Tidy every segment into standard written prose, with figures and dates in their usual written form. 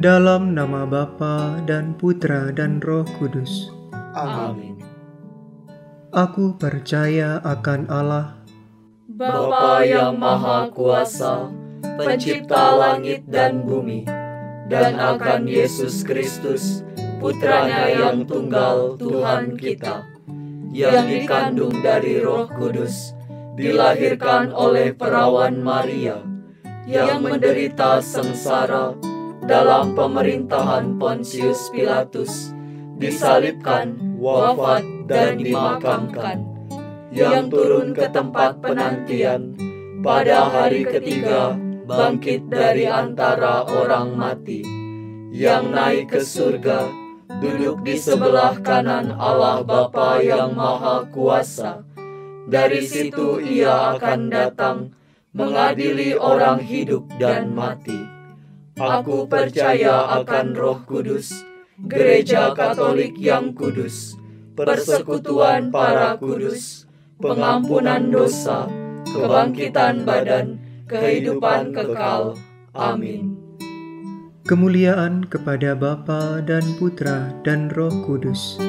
Dalam nama Bapa dan Putra dan Roh Kudus. Amin. Aku percaya akan Allah, Bapa yang Maha Kuasa, Pencipta langit dan bumi, dan akan Yesus Kristus, Putranya yang tunggal Tuhan kita, yang dikandung dari Roh Kudus, dilahirkan oleh perawan Maria, yang menderita sengsara dalam pemerintahan Pontius Pilatus, disalibkan, wafat, dan dimakamkan, yang turun ke tempat penantian, pada hari ketiga bangkit dari antara orang mati, yang naik ke surga, duduk di sebelah kanan Allah Bapa yang Maha Kuasa. Dari situ Ia akan datang mengadili orang hidup dan mati. Aku percaya akan Roh Kudus, Gereja Katolik yang kudus, persekutuan para kudus, pengampunan dosa, kebangkitan badan, kehidupan kekal. Amin. kemuliaan kepada Bapa dan Putra dan Roh Kudus.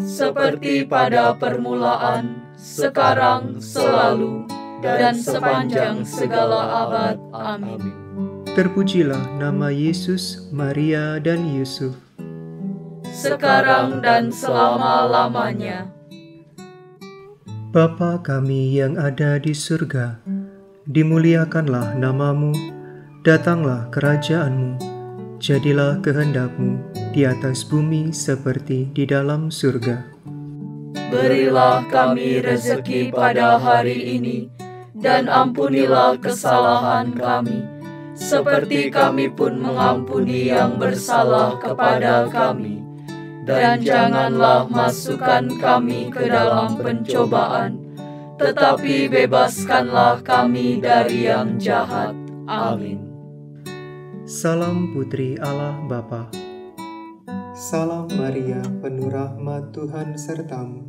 Seperti pada permulaan, sekarang, selalu, dan sepanjang segala abad. Amin. Terpujilah nama Yesus, Maria, dan Yusuf. Sekarang dan selama-lamanya. Bapa kami yang ada di surga, dimuliakanlah namamu, datanglah kerajaanmu, jadilah kehendak-Mu di atas bumi seperti di dalam surga. Berilah kami rezeki pada hari ini, dan ampunilah kesalahan kami, seperti kami pun mengampuni yang bersalah kepada kami. Dan janganlah masukkan kami ke dalam pencobaan, tetapi bebaskanlah kami dari yang jahat. Amin. Salam Putri Allah Bapa. Salam Maria, penuh rahmat Tuhan sertamu.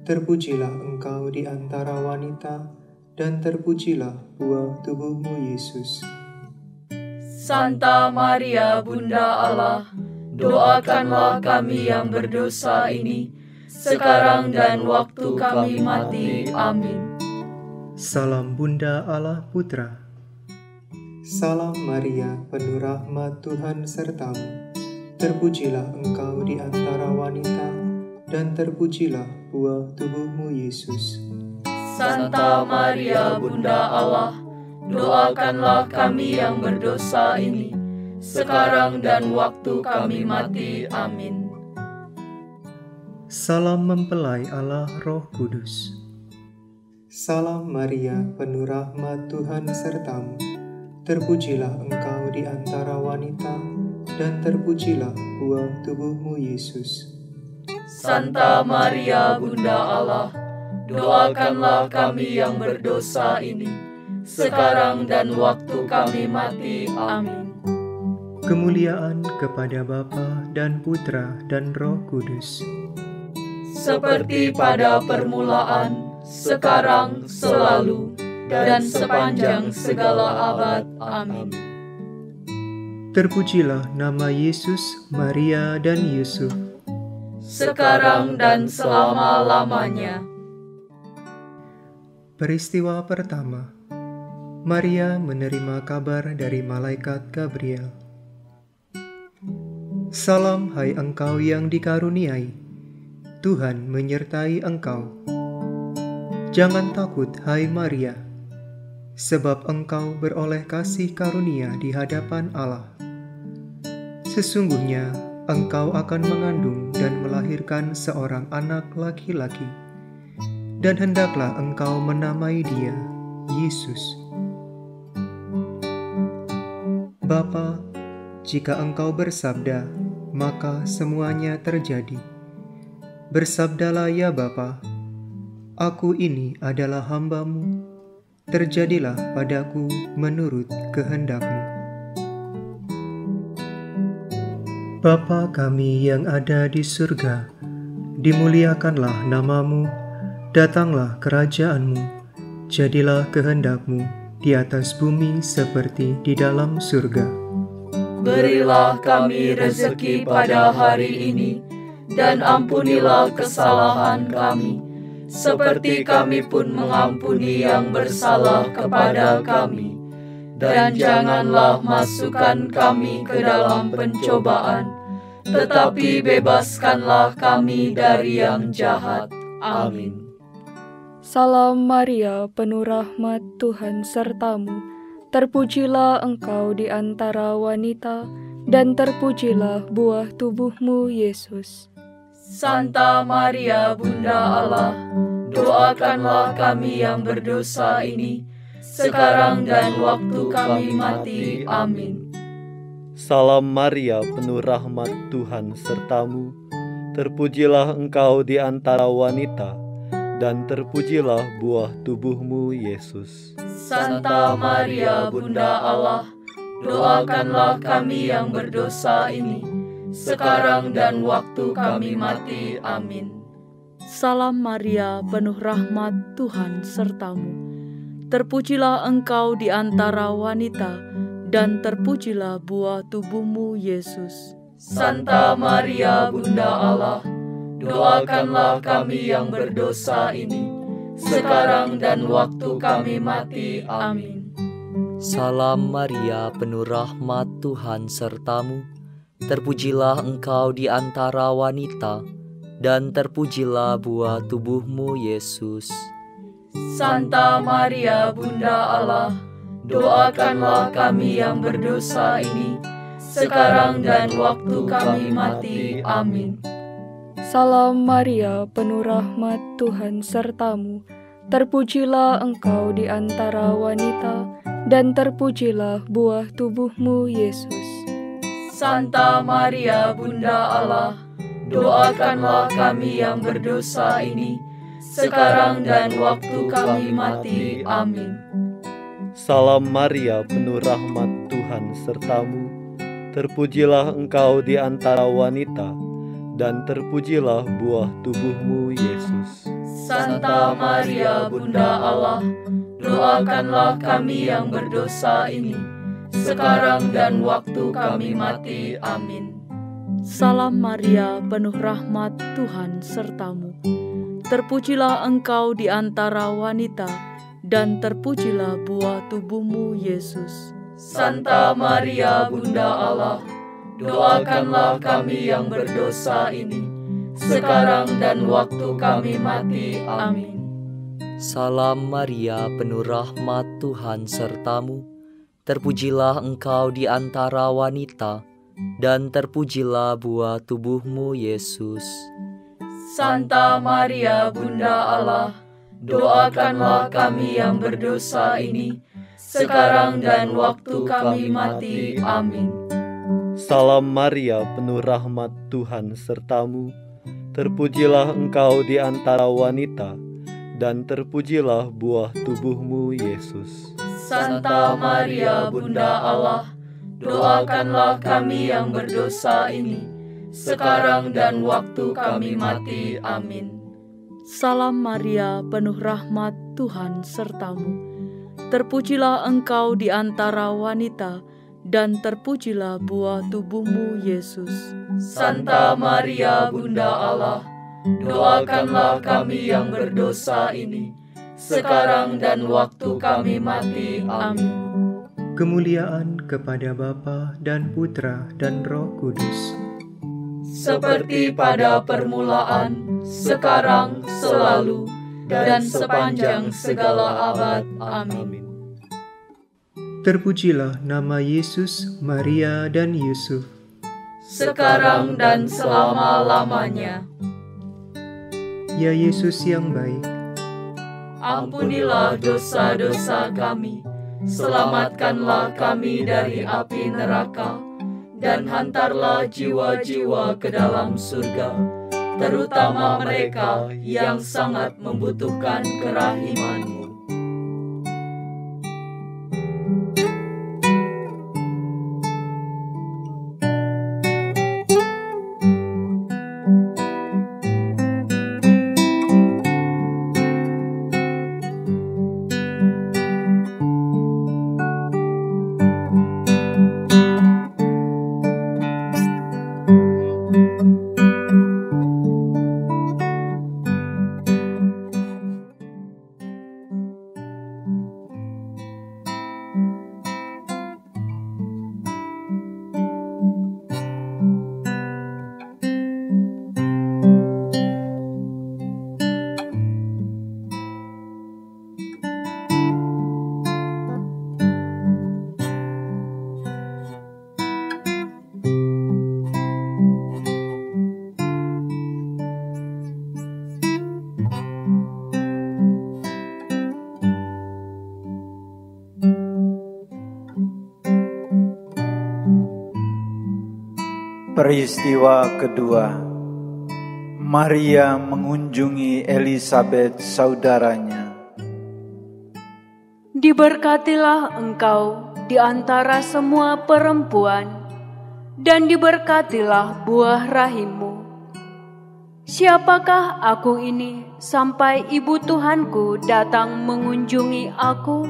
Terpujilah engkau di antara wanita, dan terpujilah buah tubuhmu Yesus. Santa Maria, Bunda Allah, doakanlah kami yang berdosa ini, sekarang dan waktu kami mati. Amin. Salam Bunda Allah Putra. Salam Maria, penuh rahmat Tuhan sertamu. Terpujilah engkau di antara wanita, dan terpujilah buah tubuhmu Yesus. Santa Maria, Bunda Allah, doakanlah kami yang berdosa ini, sekarang dan waktu kami mati. Amin. Salam mempelai Allah Roh Kudus. Salam Maria, penuh rahmat Tuhan sertamu. Terpujilah engkau di antara wanita, dan terpujilah buah tubuhmu Yesus. Santa Maria, Bunda Allah, doakanlah kami yang berdosa ini, sekarang dan waktu kami mati. Amin. Kemuliaan kepada Bapa dan Putra dan Roh Kudus. Seperti pada permulaan, sekarang, selalu, dan sepanjang segala abad. Amin. Terpujilah nama Yesus, Maria, dan Yusuf. Sekarang dan selama-lamanya. Peristiwa pertama, Maria menerima kabar dari malaikat Gabriel. Salam hai engkau yang dikaruniai, Tuhan menyertai engkau. Jangan takut hai Maria, sebab engkau beroleh kasih karunia di hadapan Allah. Sesungguhnya engkau akan mengandung dan melahirkan seorang anak laki-laki, dan hendaklah engkau menamai dia Yesus. Bapa, jika engkau bersabda, maka semuanya terjadi. Bersabdalah ya Bapa, aku ini adalah hamba-Mu, terjadilah padaku menurut kehendak-Mu. Bapa kami yang ada di surga, dimuliakanlah namamu, datanglah kerajaan-Mu, jadilah kehendak-Mu di atas bumi seperti di dalam surga. Berilah kami rezeki pada hari ini, dan ampunilah kesalahan kami, seperti kami pun mengampuni yang bersalah kepada kami. Dan janganlah masukkan kami ke dalam pencobaan, tetapi bebaskanlah kami dari yang jahat. Amin. Salam Maria, penuh rahmat, Tuhan sertamu. Terpujilah engkau di antara wanita, dan terpujilah buah tubuhmu, Yesus. Santa Maria, Bunda Allah, doakanlah kami yang berdosa ini, sekarang dan waktu kami mati. Amin. Salam Maria, penuh rahmat, Tuhan sertamu. Terpujilah engkau di antara wanita, dan terpujilah buah tubuhmu, Yesus. Santa Maria, Bunda Allah, doakanlah kami yang berdosa ini, sekarang dan waktu kami mati. Amin. Salam Maria, penuh rahmat, Tuhan sertamu. Terpujilah engkau di antara wanita, dan terpujilah buah tubuhmu, Yesus. Santa Maria, Bunda Allah, doakanlah kami yang berdosa ini, sekarang dan waktu kami mati. Amin. Salam Maria, penuh rahmat, Tuhan sertamu. Terpujilah engkau di antara wanita, dan terpujilah buah tubuhmu, Yesus. Santa Maria, Bunda Allah, doakanlah kami yang berdosa ini, sekarang dan waktu kami mati. Amin. Salam Maria, penuh rahmat, Tuhan sertamu. Terpujilah engkau di antara wanita, dan terpujilah buah tubuhmu, Yesus. Santa Maria, Bunda Allah, doakanlah kami yang berdosa ini, sekarang dan waktu kami mati. Amin. Salam Maria, penuh rahmat, Tuhan sertamu. Terpujilah engkau di antara wanita, dan terpujilah buah tubuhmu, Yesus. Santa Maria, Bunda Allah, doakanlah kami yang berdosa ini, sekarang dan waktu kami mati. Amin. Salam Maria, penuh rahmat, Tuhan sertamu. Terpujilah engkau di antara wanita, dan terpujilah buah tubuhmu, Yesus. Santa Maria, Bunda Allah, doakanlah kami yang berdosa ini, sekarang dan waktu kami mati. Amin. Salam Maria, penuh rahmat, Tuhan sertamu. Terpujilah engkau di antara wanita, dan terpujilah buah tubuhmu, Yesus. Santa Maria, Bunda Allah, doakanlah kami yang berdosa ini, sekarang dan waktu kami mati. Amin. Salam Maria, penuh rahmat, Tuhan sertamu. Terpujilah engkau di antara wanita, dan terpujilah buah tubuhmu, Yesus. Santa Maria, Bunda Allah, doakanlah kami yang berdosa ini, sekarang dan waktu kami mati. Amin. Salam Maria, penuh rahmat, Tuhan sertamu. Terpujilah engkau di antara wanita, dan terpujilah buah tubuhmu, Yesus. Santa Maria, Bunda Allah, doakanlah kami yang berdosa ini, sekarang dan waktu kami mati. Amin. Kemuliaan kepada Bapa dan Putra dan Roh Kudus, seperti pada permulaan, sekarang, selalu, dan sepanjang segala abad. Amin. terpujilah nama Yesus, Maria, dan Yusuf, sekarang dan selama-lamanya. Ya Yesus yang baik, ampunilah dosa-dosa kami, selamatkanlah kami dari api neraka, dan hantarlah jiwa-jiwa ke dalam surga, terutama mereka yang sangat membutuhkan kerahiman-Mu. Peristiwa kedua, Maria mengunjungi Elisabet saudaranya. Diberkatilah engkau di antara semua perempuan, dan diberkatilah buah rahimmu. Siapakah aku ini sampai ibu Tuhanku datang mengunjungi aku?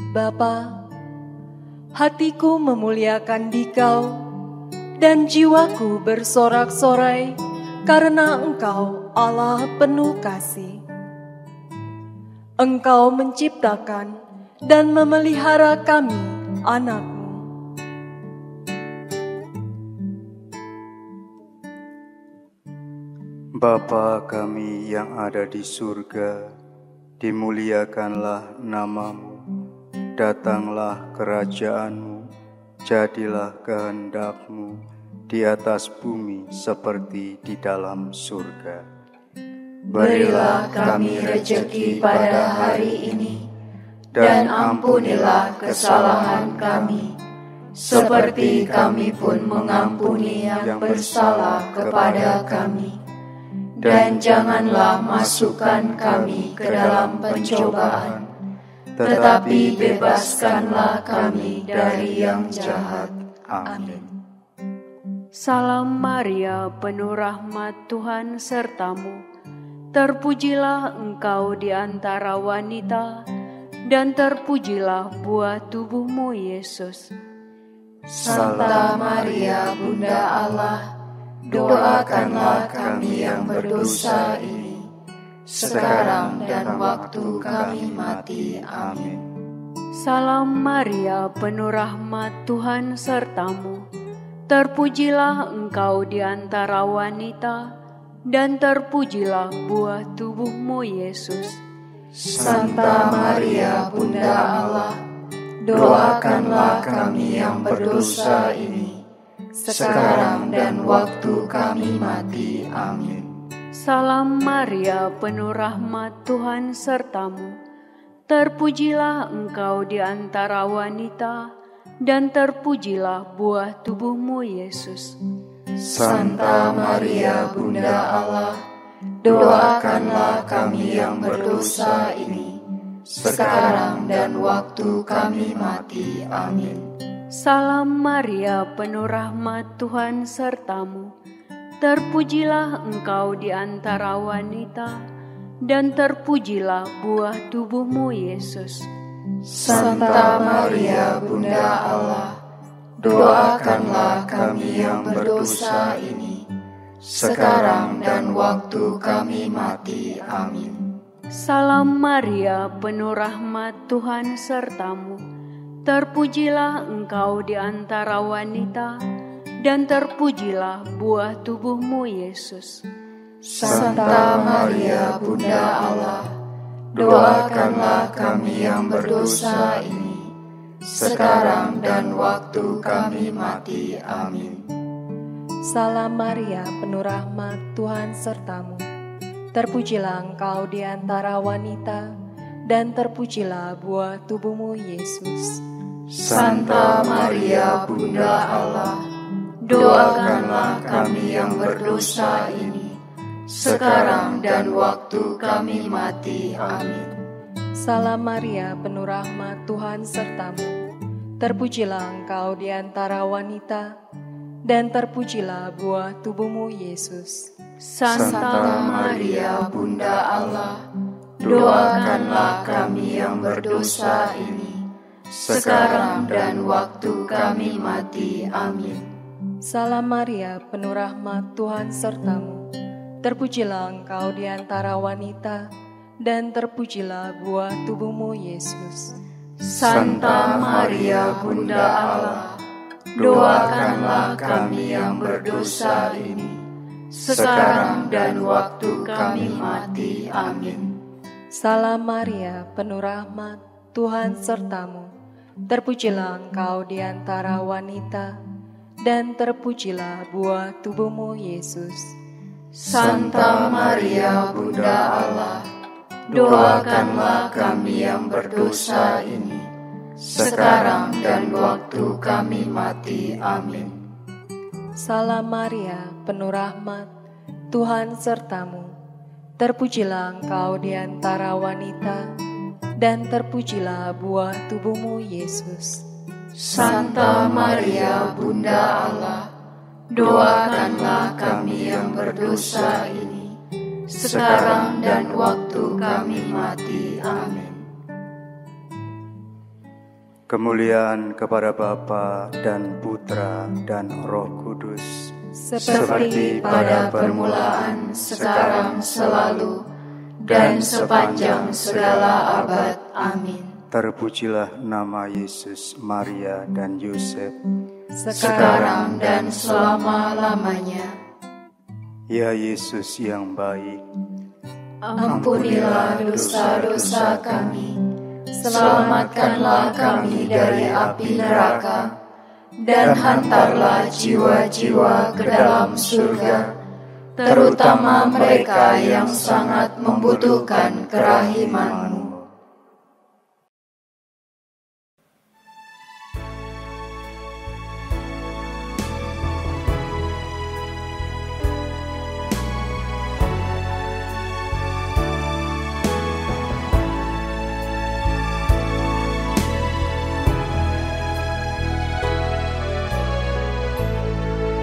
Bapa, hatiku memuliakan Dikau, dan jiwaku bersorak-sorai karena Engkau Allah penuh kasih. Engkau menciptakan dan memelihara kami, anak-Mu. Bapa kami yang ada di surga, dimuliakanlah nama-Mu. Datanglah kerajaan-Mu, jadilah kehendak-Mu di atas bumi seperti di dalam surga. Berilah kami rejeki pada hari ini, dan ampunilah kesalahan kami, seperti kami pun mengampuni yang bersalah kepada kami. Dan janganlah masukkan kami ke dalam pencobaan, tetapi bebaskanlah kami dari yang jahat. Amin. Salam Maria, penuh rahmat, Tuhan sertamu. Terpujilah engkau di antara wanita, dan terpujilah buah tubuhmu, Yesus. Santa Maria, Bunda Allah, doakanlah kami yang berdosa ini, sekarang dan waktu kami mati. Amin. Salam Maria, penuh rahmat, Tuhan sertamu. Terpujilah engkau di antara wanita, dan terpujilah buah tubuhmu, Yesus. Santa Maria, Bunda Allah, doakanlah kami yang berdosa ini, sekarang dan waktu kami mati. Amin. Salam Maria, penuh rahmat, Tuhan sertamu. Terpujilah engkau di antara wanita, dan terpujilah buah tubuhmu, Yesus. Santa Maria, Bunda Allah, doakanlah kami yang berdosa ini, sekarang dan waktu kami mati. Amin. Salam Maria, penuh rahmat, Tuhan sertamu. Terpujilah engkau di antara wanita, dan terpujilah buah tubuhmu, Yesus. Santa Maria, Bunda Allah, doakanlah kami yang berdosa ini, sekarang dan waktu kami mati. Amin. Salam Maria, penuh rahmat, Tuhan sertamu. Terpujilah engkau di antara wanita, dan terpujilah buah tubuhmu, Yesus. Santa Maria, Bunda Allah, doakanlah kami yang berdosa ini, sekarang dan waktu kami mati. Amin. Salam Maria, penuh rahmat, Tuhan sertamu. Terpujilah engkau di antara wanita, dan terpujilah buah tubuhmu, Yesus. Santa Maria, Bunda Allah, doakanlah kami yang berdosa ini, sekarang dan waktu kami mati. Amin. Salam Maria, penuh rahmat, Tuhan sertamu. Terpujilah engkau di antara wanita, dan terpujilah buah tubuhmu, Yesus. Santa Maria, Bunda Allah, doakanlah kami yang berdosa ini, sekarang dan waktu kami mati. Amin. Salam Maria, penuh rahmat, Tuhan sertamu. Terpujilah engkau di antara wanita, dan terpujilah buah tubuhmu, Yesus. Santa Maria, Bunda Allah, doakanlah kami yang berdosa ini, sekarang dan waktu kami mati. Amin. Salam Maria, penuh rahmat, Tuhan sertamu. Terpujilah engkau di antara wanita, dan terpujilah buah tubuhmu, Yesus. Santa Maria, Bunda Allah, doakanlah kami yang berdosa ini, sekarang dan waktu kami mati. Amin. Salam Maria, penuh rahmat, Tuhan sertamu. Terpujilah engkau di antara wanita, dan terpujilah buah tubuhmu, Yesus. Santa Maria, Bunda Allah, doakanlah kami yang berdosa ini, sekarang dan waktu kami mati. Amin. Kemuliaan kepada Bapa dan Putra dan Roh Kudus, seperti pada permulaan, sekarang, selalu, dan sepanjang segala abad. Amin. Terpujilah nama Yesus, Maria, dan Yosef, sekarang dan selama-lamanya. Ya Yesus yang baik, ampunilah dosa-dosa kami, selamatkanlah kami dari api neraka, dan hantarlah jiwa-jiwa ke dalam surga, terutama mereka yang sangat membutuhkan kerahiman-Mu.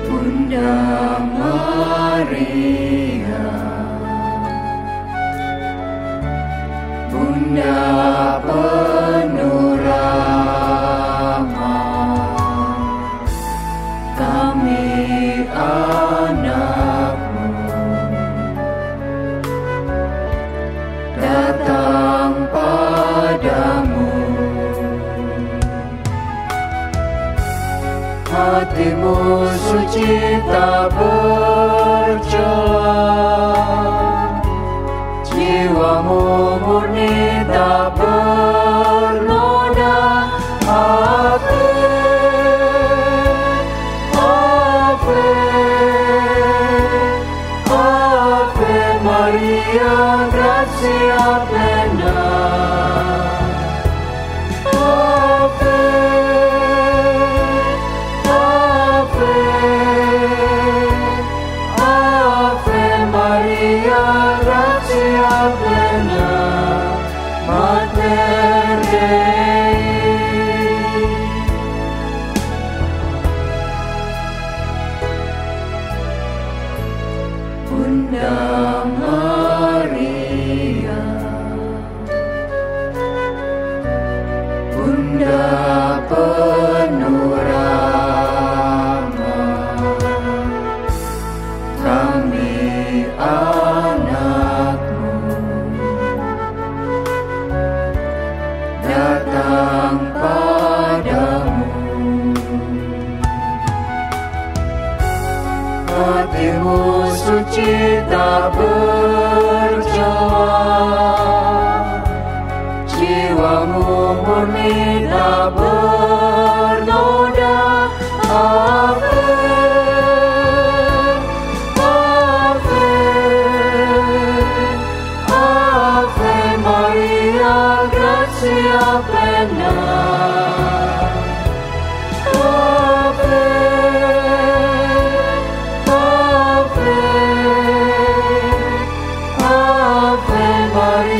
Bunda Maria, Bunda penuh rahmat, kami anak-Mu datang padamu. Hatimu suci tak bercela, jiwamu murni tak bernoda. Ave, Ave, Ave Maria, gratia plena. Bunda Maria, Bunda penuh rahmat, kami anak-Mu datang padamu. Hatimu suci tak bercela, jiwamu murni tak bernoda. Ave, Ave, Ave Maria, gratia plena. Ave Maria.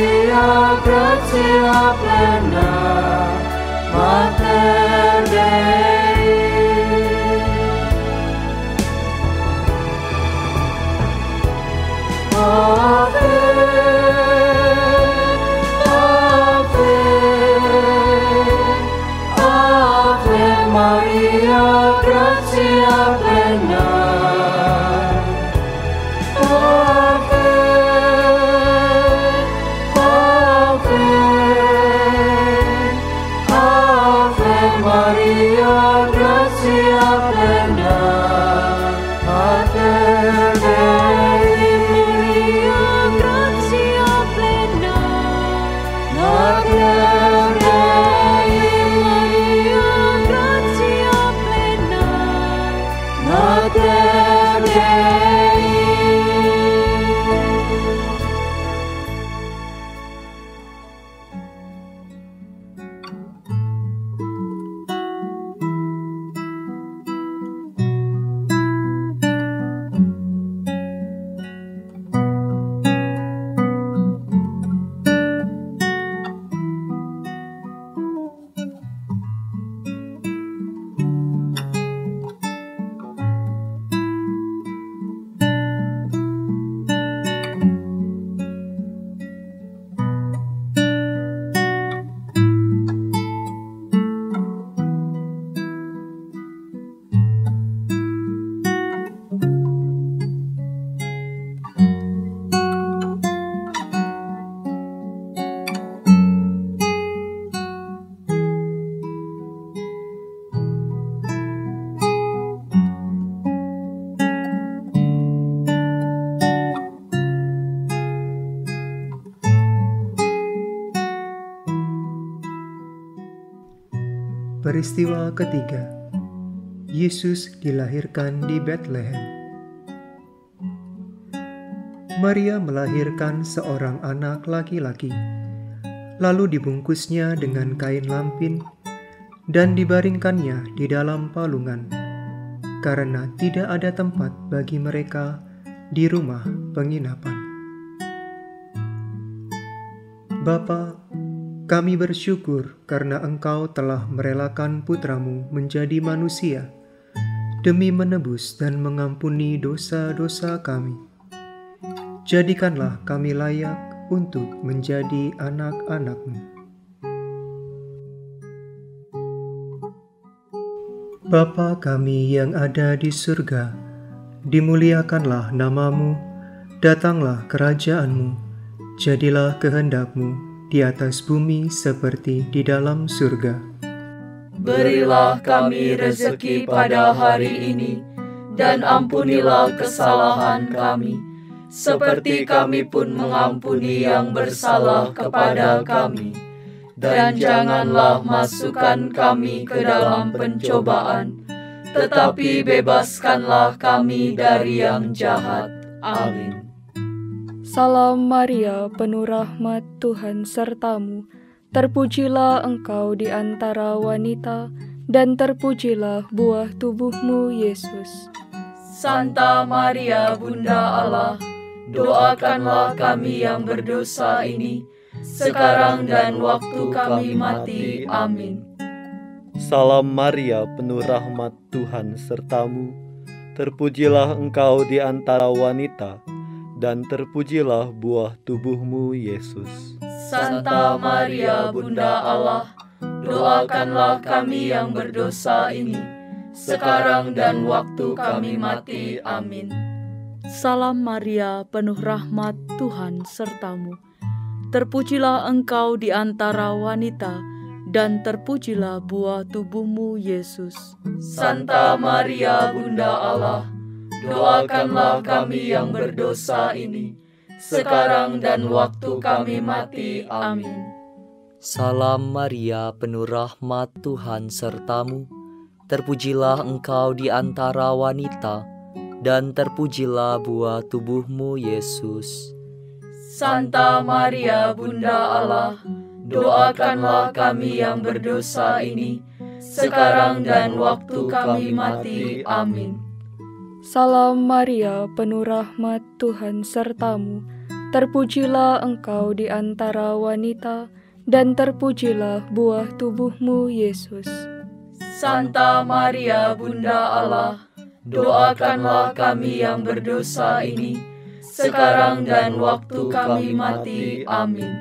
Peristiwa ketiga, Yesus dilahirkan di Betlehem. Maria melahirkan seorang anak laki-laki, lalu dibungkusnya dengan kain lampin dan dibaringkannya di dalam palungan, karena tidak ada tempat bagi mereka di rumah penginapan. Bapa, kami bersyukur karena Engkau telah merelakan putramu menjadi manusia demi menebus dan mengampuni dosa-dosa kami. Jadikanlah kami layak untuk menjadi anak-anak-Mu. Bapa kami yang ada di surga, dimuliakanlah nama-Mu, datanglah kerajaan-Mu, jadilah kehendak-Mu di atas bumi seperti di dalam surga. Berilah kami rezeki pada hari ini, dan ampunilah kesalahan kami, seperti kami pun mengampuni yang bersalah kepada kami. Dan janganlah masukkan kami ke dalam pencobaan, tetapi bebaskanlah kami dari yang jahat. Amin. Salam Maria, penuh rahmat, Tuhan sertamu. Terpujilah engkau di antara wanita, dan terpujilah buah tubuhmu, Yesus. Santa Maria, Bunda Allah, doakanlah kami yang berdosa ini, sekarang dan waktu kami mati. Amin. Salam Maria, penuh rahmat, Tuhan sertamu. Terpujilah engkau di antara wanita, dan terpujilah buah tubuhmu, Yesus. Santa Maria, Bunda Allah, doakanlah kami yang berdosa ini, sekarang dan waktu kami mati. Amin. Salam Maria, penuh rahmat, Tuhan sertamu. Terpujilah engkau di antara wanita, dan terpujilah buah tubuhmu, Yesus. Santa Maria, Bunda Allah, doakanlah kami yang berdosa ini, sekarang dan waktu kami mati. Amin. Salam Maria, penuh rahmat, Tuhan sertamu. Terpujilah engkau di antara wanita, dan terpujilah buah tubuhmu, Yesus. Santa Maria, Bunda Allah, doakanlah kami yang berdosa ini, sekarang dan waktu kami mati. Amin. Salam Maria, penuh rahmat, Tuhan sertamu. Terpujilah engkau di antara wanita, dan terpujilah buah tubuhmu, Yesus. Santa Maria, Bunda Allah, doakanlah kami yang berdosa ini, sekarang dan waktu kami mati. Amin.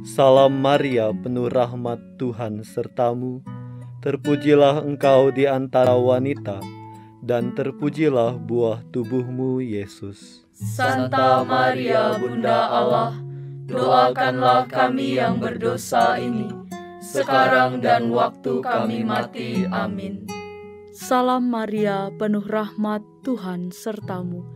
Salam Maria, penuh rahmat, Tuhan sertamu. Terpujilah engkau di antara wanita, dan terpujilah buah tubuhmu, Yesus. Santa Maria, Bunda Allah, doakanlah kami yang berdosa ini, sekarang dan waktu kami mati. Amin. Salam Maria, penuh rahmat, Tuhan sertamu.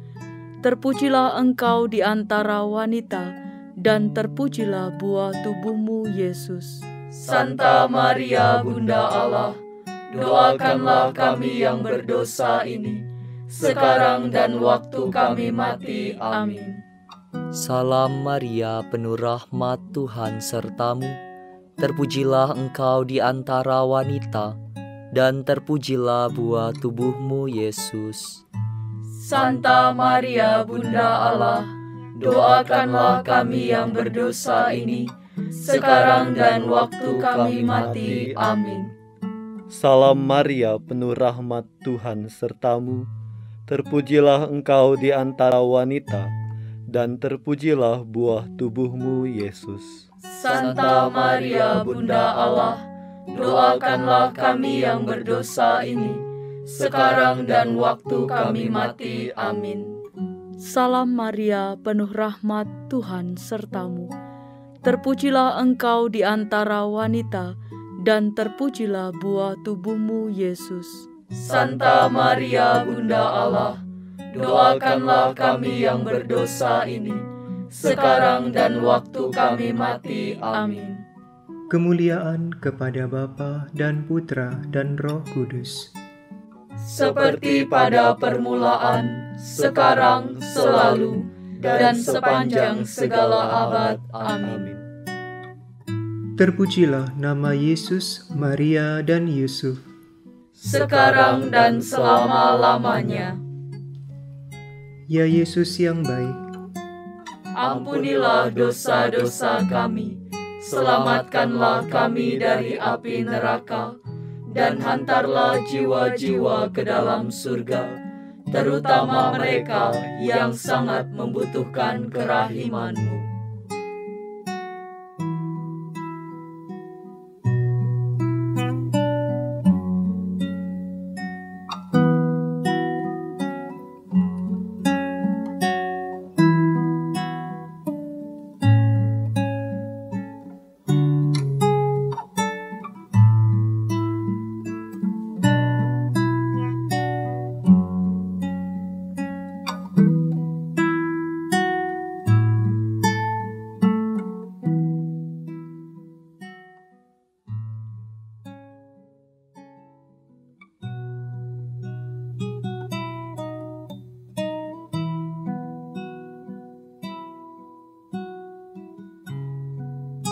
Terpujilah engkau di antara wanita, dan terpujilah buah tubuhmu, Yesus. Santa Maria, Bunda Allah, doakanlah kami yang berdosa ini, sekarang dan waktu kami mati. Amin. Salam Maria, penuh rahmat, Tuhan sertamu. Terpujilah engkau di antara wanita, dan terpujilah buah tubuhmu, Yesus. Santa Maria, Bunda Allah, doakanlah kami yang berdosa ini, sekarang dan waktu kami mati. Amin. Salam Maria, penuh rahmat, Tuhan sertamu. Terpujilah engkau di antara wanita, dan terpujilah buah tubuhmu, Yesus. Santa Maria, Bunda Allah, doakanlah kami yang berdosa ini, sekarang dan waktu kami mati. Amin. Salam Maria, penuh rahmat, Tuhan sertamu. Terpujilah engkau di antara wanita, dan terpujilah buah tubuhmu, Yesus. Santa Maria, Bunda Allah, doakanlah kami yang berdosa ini, sekarang dan waktu kami mati. Amin. Kemuliaan kepada Bapa dan Putra dan Roh Kudus, seperti pada permulaan, sekarang, selalu, dan sepanjang segala abad. Amin. Terpujilah nama Yesus, Maria, dan Yusuf, sekarang dan selama-lamanya. Ya Yesus yang baik, ampunilah dosa-dosa kami, selamatkanlah kami dari api neraka, dan hantarlah jiwa-jiwa ke dalam surga, terutama mereka yang sangat membutuhkan kerahiman-Mu.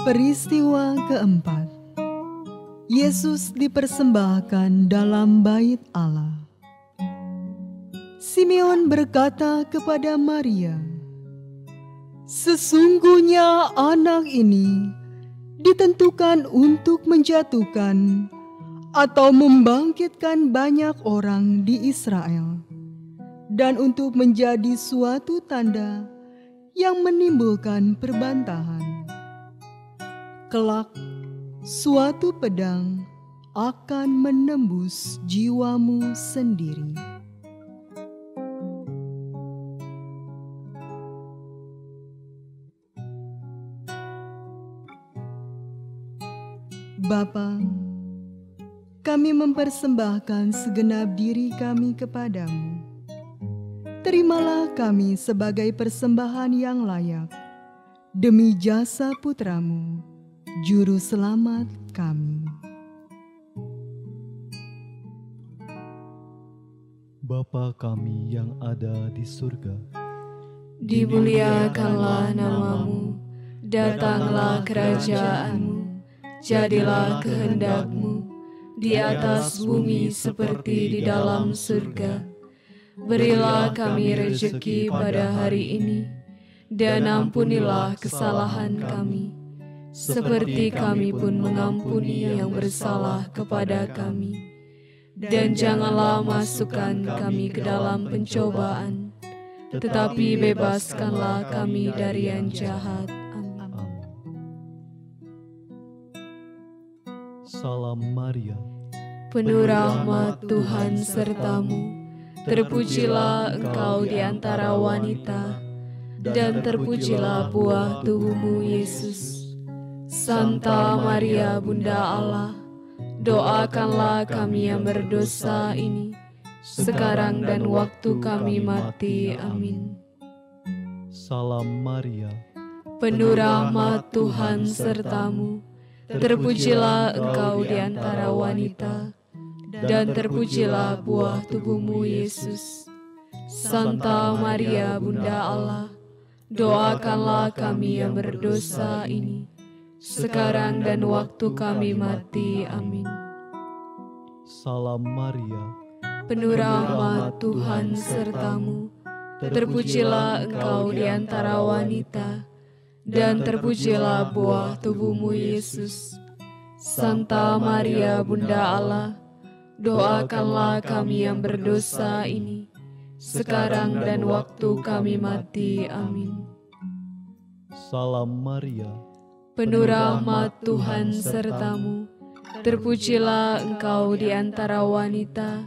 Peristiwa keempat, Yesus dipersembahkan dalam bait Allah. Simeon berkata kepada Maria, "Sesungguhnya anak ini ditentukan untuk menjatuhkan atau membangkitkan banyak orang di Israel, dan untuk menjadi suatu tanda yang menimbulkan perbantahan. Kelak, suatu pedang akan menembus jiwamu sendiri." Bapa, kami mempersembahkan segenap diri kami kepadamu. Terimalah kami sebagai persembahan yang layak demi jasa Putramu, Juru Selamat kami. Bapa kami yang ada di surga, dimuliakanlah nama-Mu, datanglah kerajaan-Mu, jadilah kehendak-Mu di atas bumi seperti di dalam surga. Berilah kami rejeki pada hari ini, dan ampunilah kesalahan kami, seperti kami pun mengampuni yang bersalah kepada kami. Dan janganlah masukkan kami ke dalam pencobaan, tetapi bebaskanlah kami dari yang jahat. Amin. Salam Maria, penuh rahmat Tuhan sertamu, terpujilah engkau di antara wanita, dan terpujilah buah tubuhmu Yesus. Santa Maria Bunda Allah, doakanlah kami yang berdosa ini, sekarang dan waktu kami mati. Amin. Salam Maria, penuh rahmat Tuhan sertamu, terpujilah engkau di antara wanita, dan terpujilah buah tubuhmu Yesus. Santa Maria Bunda Allah, doakanlah kami yang berdosa ini, sekarang dan waktu kami mati. Amin. Salam Maria, penuh rahmat Tuhan sertamu, terpujilah engkau di antara wanita, dan terpujilah buah tubuhmu Yesus. Santa Maria Bunda Allah, doakanlah kami yang berdosa ini, sekarang dan waktu kami mati. Amin. Salam Maria, penuh rahmat Tuhan sertamu, terpujilah engkau di antara wanita,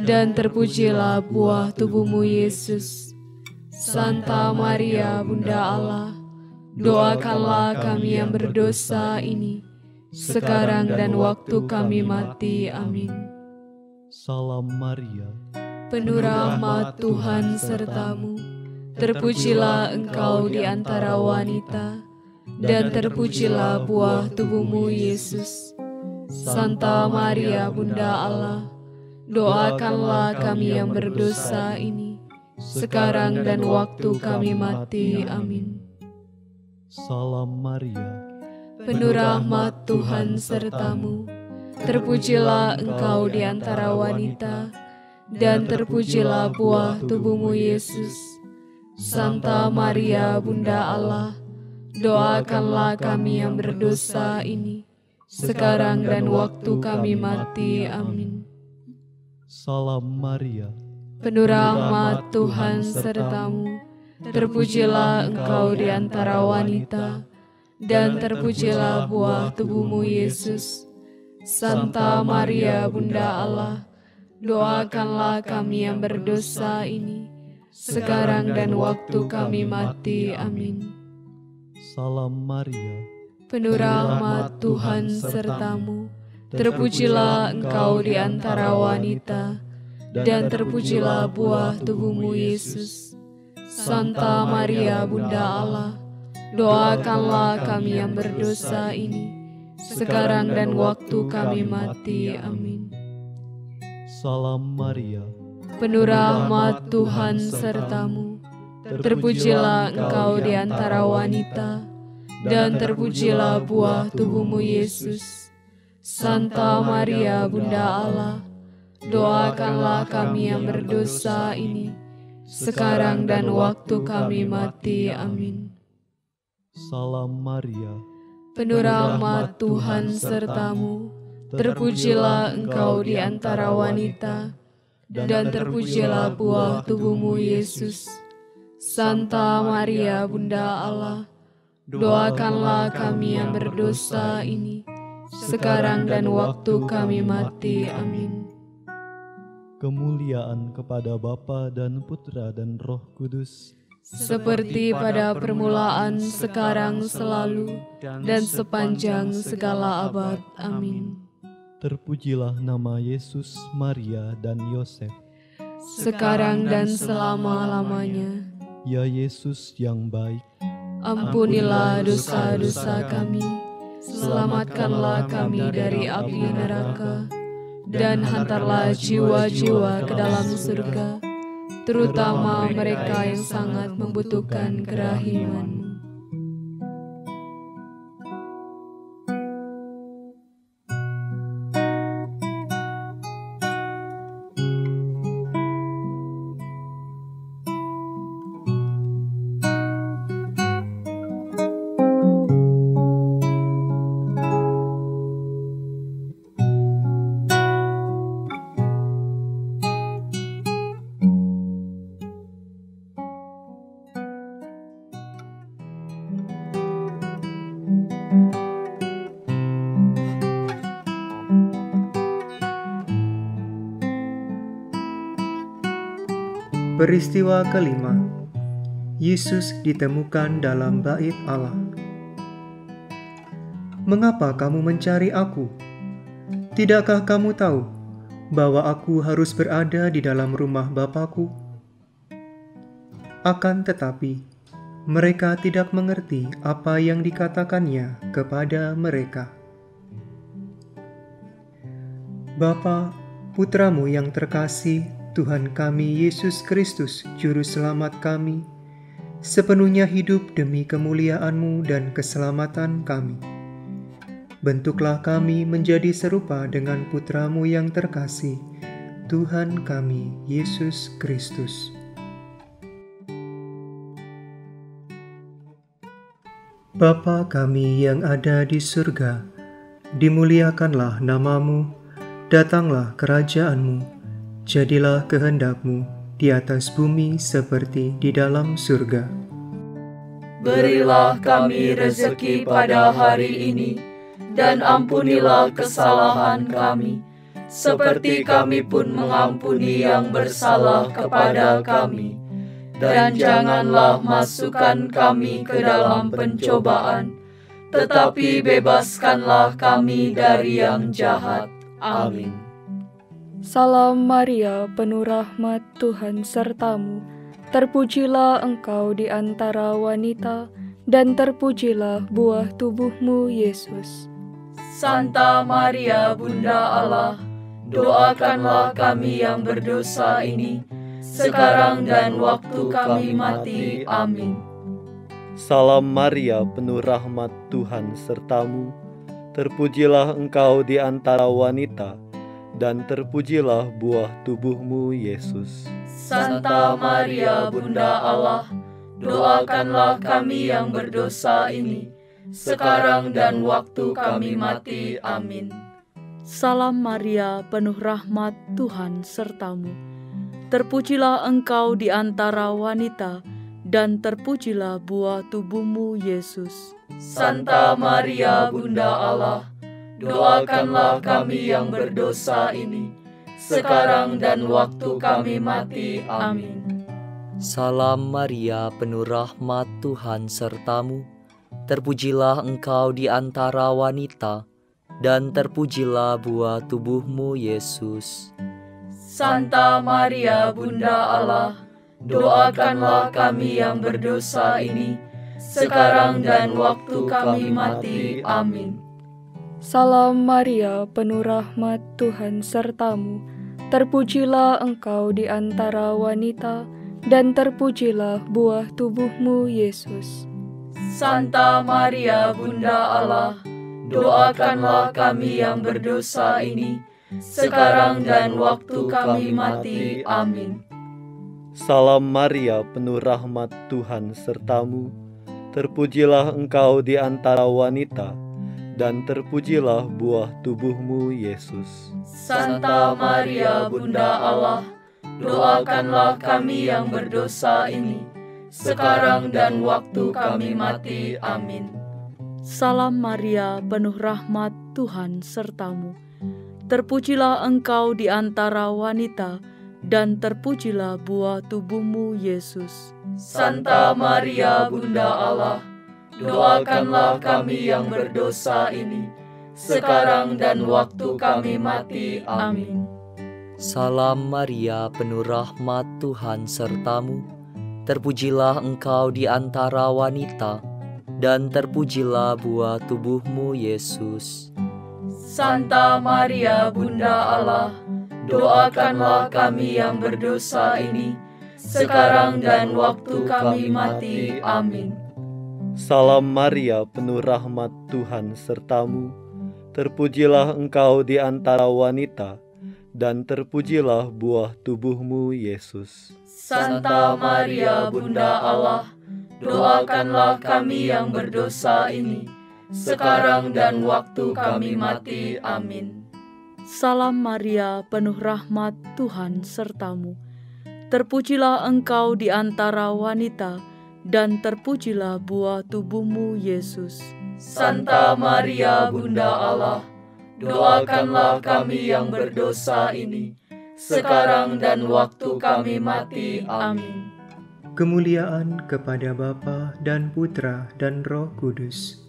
dan terpujilah buah tubuhmu Yesus. Santa Maria Bunda Allah, doakanlah kami yang berdosa ini, sekarang dan waktu kami mati. Amin. Salam Maria, penuh rahmat Tuhan sertamu, terpujilah engkau di antara wanita, dan terpujilah buah tubuhmu, Yesus. Santa Maria, Bunda Allah, doakanlah kami yang berdosa ini, sekarang dan waktu kami mati. Amin. Salam Maria, penuh rahmat Tuhan sertamu, terpujilah engkau di antara wanita, dan terpujilah buah tubuhmu, Yesus. Santa Maria, Bunda Allah, doakanlah kami yang berdosa ini, sekarang dan waktu kami mati. Amin. Salam Maria, penuh rahmat Tuhan sertamu, terpujilah engkau di antara wanita, dan terpujilah buah tubuhmu, Yesus. Santa Maria, Bunda Allah, doakanlah kami yang berdosa ini, sekarang dan waktu kami mati. Amin. Salam Maria, penuh rahmat Tuhan sertamu, terpujilah engkau di antara wanita, dan terpujilah buah tubuhmu, Yesus. Santa Maria, Bunda Allah, doakanlah kami yang berdosa ini, sekarang dan waktu kami mati. Amin. Salam Maria, penuh rahmat Tuhan sertamu, terpujilah engkau di antara wanita, dan terpujilah buah tubuhmu, Yesus. Santa Maria, Bunda Allah, doakanlah kami yang berdosa ini, sekarang dan waktu kami mati. Amin. Salam Maria, penuh rahmat Tuhan sertamu, terpujilah engkau di antara wanita, dan terpujilah buah tubuhmu, Yesus. Santa Maria, Bunda Allah, doakanlah kami yang berdosa ini, sekarang dan waktu kami mati. Amin. kemuliaan kepada Bapa dan Putra dan Roh Kudus, seperti pada permulaan, sekarang, selalu, dan sepanjang segala abad. Amin. Terpujilah nama Yesus, Maria, dan Yosef, sekarang dan selama-lamanya. Ya Yesus yang baik, ampunilah dosa-dosa kami, selamatkanlah kami dari api neraka, dan hantarlah jiwa-jiwa ke dalam surga, terutama mereka yang sangat membutuhkan kerahiman-Mu. Peristiwa kelima, Yesus ditemukan dalam bait Allah. Mengapa kamu mencari aku? Tidakkah kamu tahu bahwa aku harus berada di dalam rumah Bapa-Ku? Akan tetapi, mereka tidak mengerti apa yang dikatakannya kepada mereka. Bapa, Putramu yang terkasih, Tuhan kami Yesus Kristus, Juru Selamat kami, sepenuhnya hidup demi kemuliaan-Mu dan keselamatan kami. Bentuklah kami menjadi serupa dengan Putra-Mu yang terkasih, Tuhan kami Yesus Kristus. Bapa kami yang ada di surga, dimuliakanlah nama-Mu, datanglah kerajaan-Mu, jadilah kehendak-Mu di atas bumi seperti di dalam surga. Berilah kami rezeki pada hari ini, dan ampunilah kesalahan kami, seperti kami pun mengampuni yang bersalah kepada kami. Dan janganlah masukkan kami ke dalam pencobaan, tetapi bebaskanlah kami dari yang jahat. Amin. Salam Maria, penuh rahmat, Tuhan sertamu. Terpujilah engkau di antara wanita, dan terpujilah buah tubuhmu, Yesus. Santa Maria Bunda Allah, doakanlah kami yang berdosa ini, sekarang dan waktu kami mati. Amin. Salam Maria, penuh rahmat, Tuhan sertamu. Terpujilah engkau di antara wanita, dan terpujilah buah tubuhmu, Yesus. Santa Maria Bunda Allah, doakanlah kami yang berdosa ini, sekarang dan waktu kami mati. Amin. Salam Maria, penuh rahmat, Tuhan sertamu. Terpujilah engkau di antara wanita, dan terpujilah buah tubuhmu, Yesus. Santa Maria Bunda Allah, doakanlah kami yang berdosa ini, sekarang dan waktu kami mati. Amin. Salam Maria, penuh rahmat, Tuhan sertamu. Terpujilah engkau di antara wanita, dan terpujilah buah tubuhmu, Yesus. Santa Maria Bunda Allah, doakanlah kami yang berdosa ini, sekarang dan waktu kami mati. Amin. Salam Maria, penuh rahmat, Tuhan sertamu. Terpujilah engkau di antara wanita, dan terpujilah buah tubuhmu, Yesus. Santa Maria Bunda Allah, doakanlah kami yang berdosa ini, sekarang dan waktu kami mati. Amin. Salam Maria, penuh rahmat, Tuhan sertamu. Terpujilah engkau di antara wanita, dan terpujilah buah tubuhmu, Yesus. Santa Maria Bunda Allah, doakanlah kami yang berdosa ini, sekarang dan waktu kami mati. Amin. Salam Maria, penuh rahmat, Tuhan sertamu. Terpujilah engkau di antara wanita, dan terpujilah buah tubuhmu, Yesus. Santa Maria Bunda Allah, doakanlah kami yang berdosa ini, sekarang dan waktu kami mati. Amin. Salam Maria, penuh rahmat, Tuhan sertamu. Terpujilah engkau di antara wanita, dan terpujilah buah tubuhmu, Yesus. Santa Maria Bunda Allah, doakanlah kami yang berdosa ini, sekarang dan waktu kami mati. Amin. Salam Maria, penuh rahmat, Tuhan sertamu. Terpujilah engkau di antara wanita, dan terpujilah buah tubuhmu, Yesus. Santa Maria Bunda Allah, doakanlah kami yang berdosa ini, sekarang dan waktu kami mati. Amin. Salam Maria, penuh rahmat, Tuhan sertamu. Terpujilah engkau di antara wanita, dan terpujilah buah tubuhmu, Yesus. Santa Maria Bunda Allah, doakanlah kami yang berdosa ini, sekarang dan waktu kami mati. Amin. Kemuliaan kepada Bapa dan Putra dan Roh Kudus,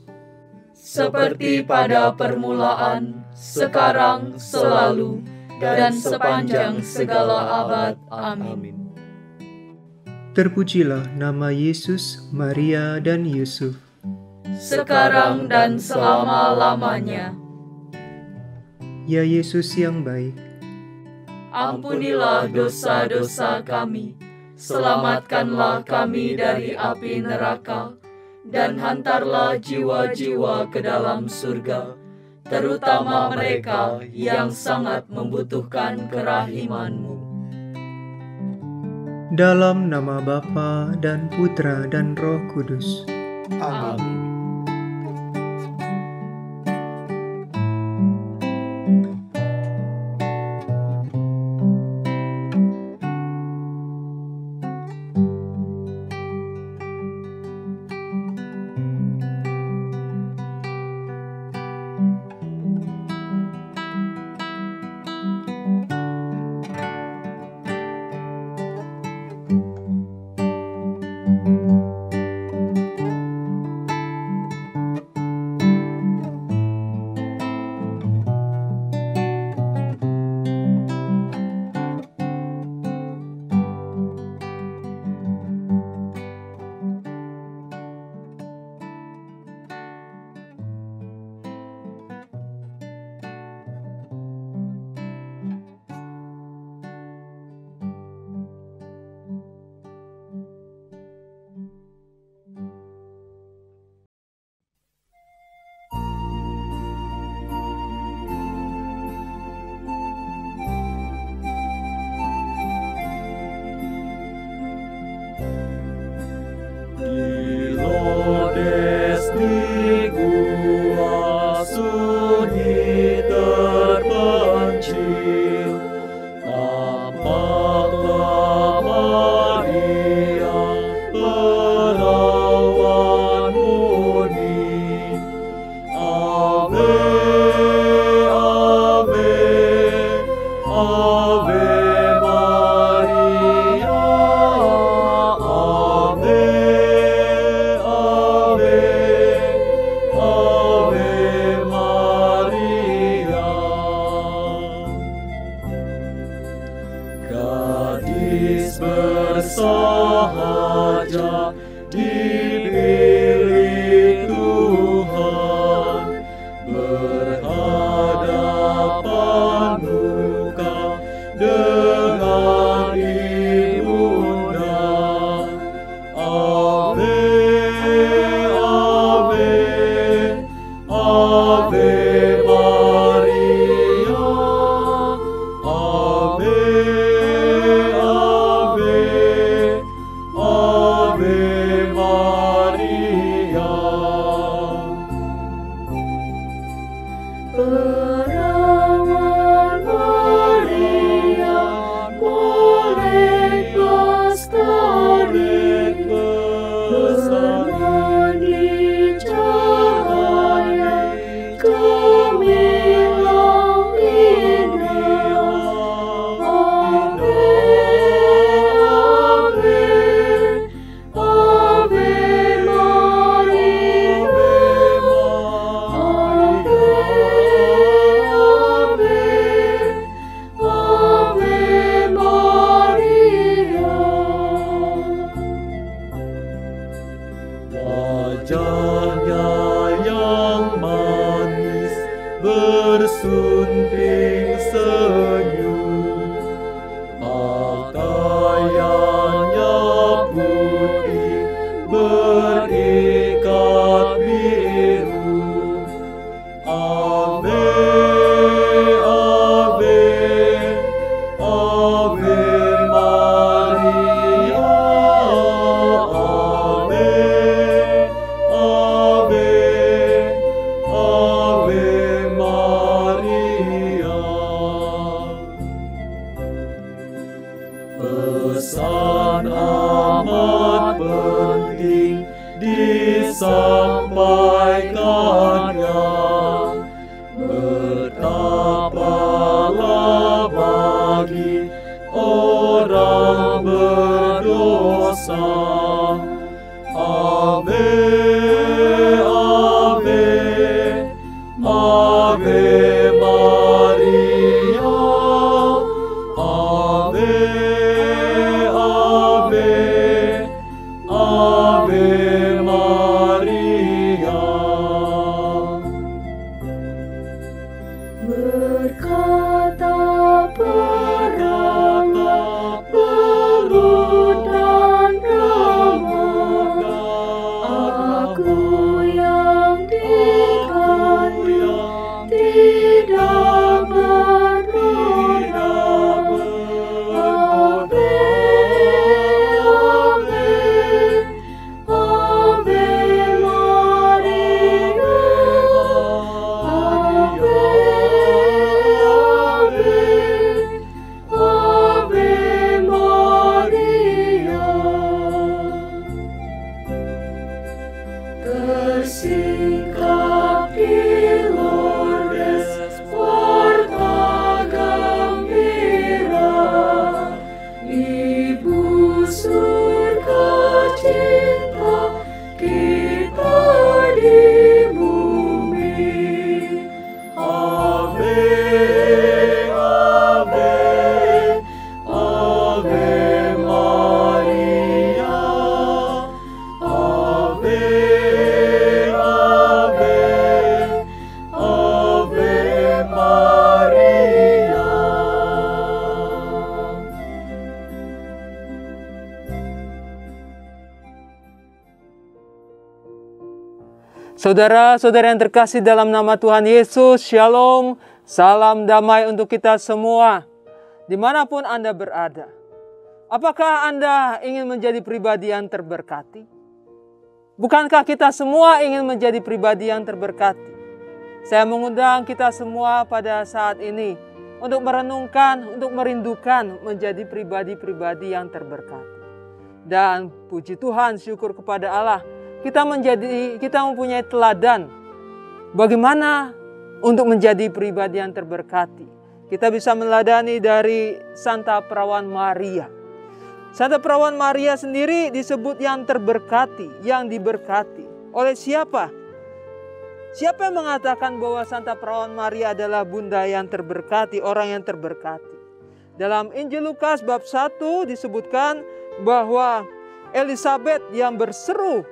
seperti pada permulaan, sekarang, selalu, dan sepanjang segala abad. Amin. Terpujilah nama Yesus, Maria, dan Yusuf, sekarang dan selama-lamanya. Ya Yesus yang baik, ampunilah dosa-dosa kami, selamatkanlah kami dari api neraka, dan hantarlah jiwa-jiwa ke dalam surga, terutama mereka yang sangat membutuhkan kerahiman-Mu. dalam nama Bapa dan Putra dan Roh Kudus. Amin. raja dipilih Tuhan, berhadapan muka dengan ibunda. Ave, Ave, Ave Maria, Ave, Ave, Ave Maria. Perawan Maria, molek lestari, bermandi cahaya gemilang indah. Ave, Ave, Ave Maria, Ave, Ave, Ave Maria. Wajahnya yang manis bersunting senyum, pakaiannya putih berikat biru. Ave, Ave, Ave Maria, Ave, Ave, Ave Maria. Pesan amat penting disampaikannya, betapalah bagi orang berdosa. Ave, Ave, Ave Maria, Ave, Ave, Ave Maria. Berkata perangga, perut dan remaja, aku yang dikandung tidak bernoda. Ave, Ave, Ave Maria, Ave, Ave, Ave Maria. Tersingkap di Lourdes warta gembira, Ibu surga cinta kita di bumi. Ave, Ave, Ave Maria, Ave, Ave, Ave Maria. Saudara-saudara yang terkasih dalam nama Tuhan Yesus, Shalom, salam damai untuk kita semua, dimanapun Anda berada. Apakah Anda ingin menjadi pribadi yang terberkati? Bukankah kita semua ingin menjadi pribadi yang terberkati? Saya mengundang kita semua pada saat ini untuk merenungkan, untuk merindukan menjadi pribadi-pribadi yang terberkati. Dan puji Tuhan, syukur kepada Allah, kita mempunyai teladan bagaimana untuk menjadi pribadi yang terberkati. Kita bisa meneladani dari Santa Perawan Maria. Santa Perawan Maria sendiri disebut yang terberkati, yang diberkati. Oleh siapa? Siapa yang mengatakan bahwa Santa Perawan Maria adalah bunda yang terberkati, orang yang terberkati? Dalam Injil Lukas bab 1 disebutkan bahwa Elisabet yang berseru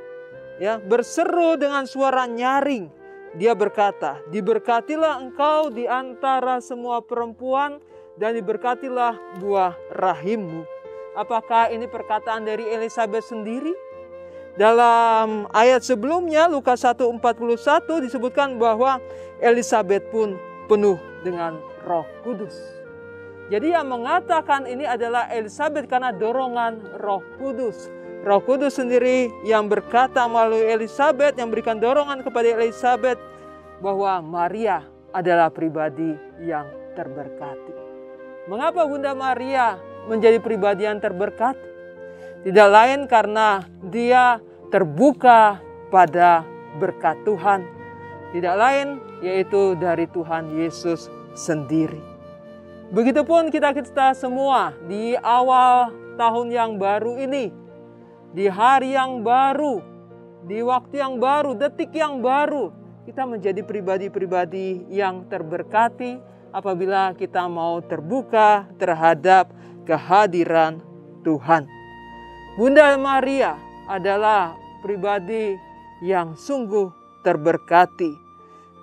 dengan suara nyaring. Dia berkata, "Diberkatilah engkau di antara semua perempuan dan diberkatilah buah rahimmu." Apakah ini perkataan dari Elisabet sendiri? Dalam ayat sebelumnya Lukas 1:41 disebutkan bahwa Elisabet pun penuh dengan Roh Kudus. Jadi yang mengatakan ini adalah Elisabet karena dorongan Roh Kudus. Roh Kudus sendiri yang berkata melalui Elisabet, yang berikan dorongan kepada Elisabet bahwa Maria adalah pribadi yang terberkati. Mengapa Bunda Maria menjadi pribadi yang terberkati? Tidak lain karena dia terbuka pada berkat Tuhan. Tidak lain yaitu dari Tuhan Yesus sendiri. Begitupun kita semua di awal tahun yang baru ini, di hari yang baru, di waktu yang baru, detik yang baru, kita menjadi pribadi-pribadi yang terberkati apabila kita mau terbuka terhadap kehadiran Tuhan. Bunda Maria adalah pribadi yang sungguh terberkati.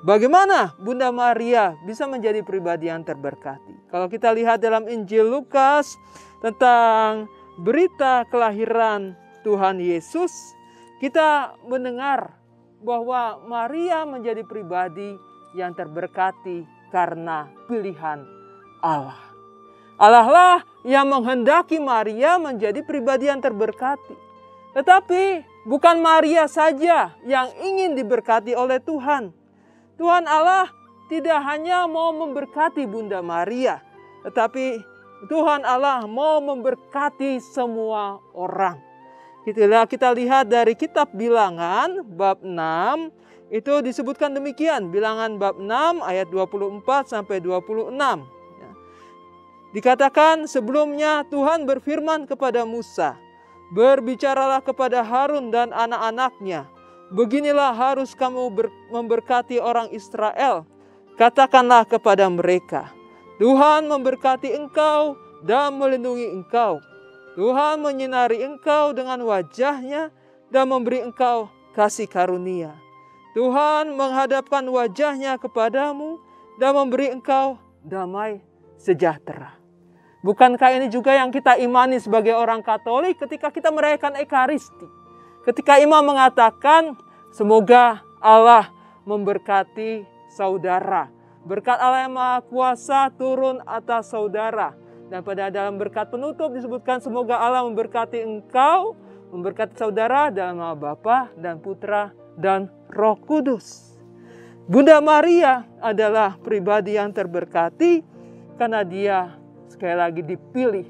Bagaimana Bunda Maria bisa menjadi pribadi yang terberkati? Kalau kita lihat dalam Injil Lukas tentang berita kelahiran Tuhan Yesus, kita mendengar bahwa Maria menjadi pribadi yang terberkati karena pilihan Allah. Allah lah yang menghendaki Maria menjadi pribadi yang terberkati. Tetapi bukan Maria saja yang ingin diberkati oleh Tuhan. Tuhan Allah tidak hanya mau memberkati Bunda Maria, tetapi Tuhan Allah mau memberkati semua orang. Kita lihat dari kitab Bilangan bab 6, itu disebutkan demikian. Bilangan bab 6 ayat 24 sampai 26. Dikatakan sebelumnya Tuhan berfirman kepada Musa, "Berbicaralah kepada Harun dan anak-anaknya, beginilah harus kamu memberkati orang Israel. Katakanlah kepada mereka, Tuhan memberkati engkau dan melindungi engkau. Tuhan menyinari engkau dengan wajahnya dan memberi engkau kasih karunia. Tuhan menghadapkan wajahnya kepadamu dan memberi engkau damai sejahtera." Bukankah ini juga yang kita imani sebagai orang Katolik ketika kita merayakan Ekaristi? Ketika imam mengatakan, semoga Allah memberkati saudara. Berkat Allah yang Maha Kuasa turun atas saudara. Dan pada dalam berkat penutup disebutkan semoga Allah memberkati engkau, memberkati saudara dalam nama Bapa dan Putra dan Roh Kudus. Bunda Maria adalah pribadi yang terberkati karena dia sekali lagi dipilih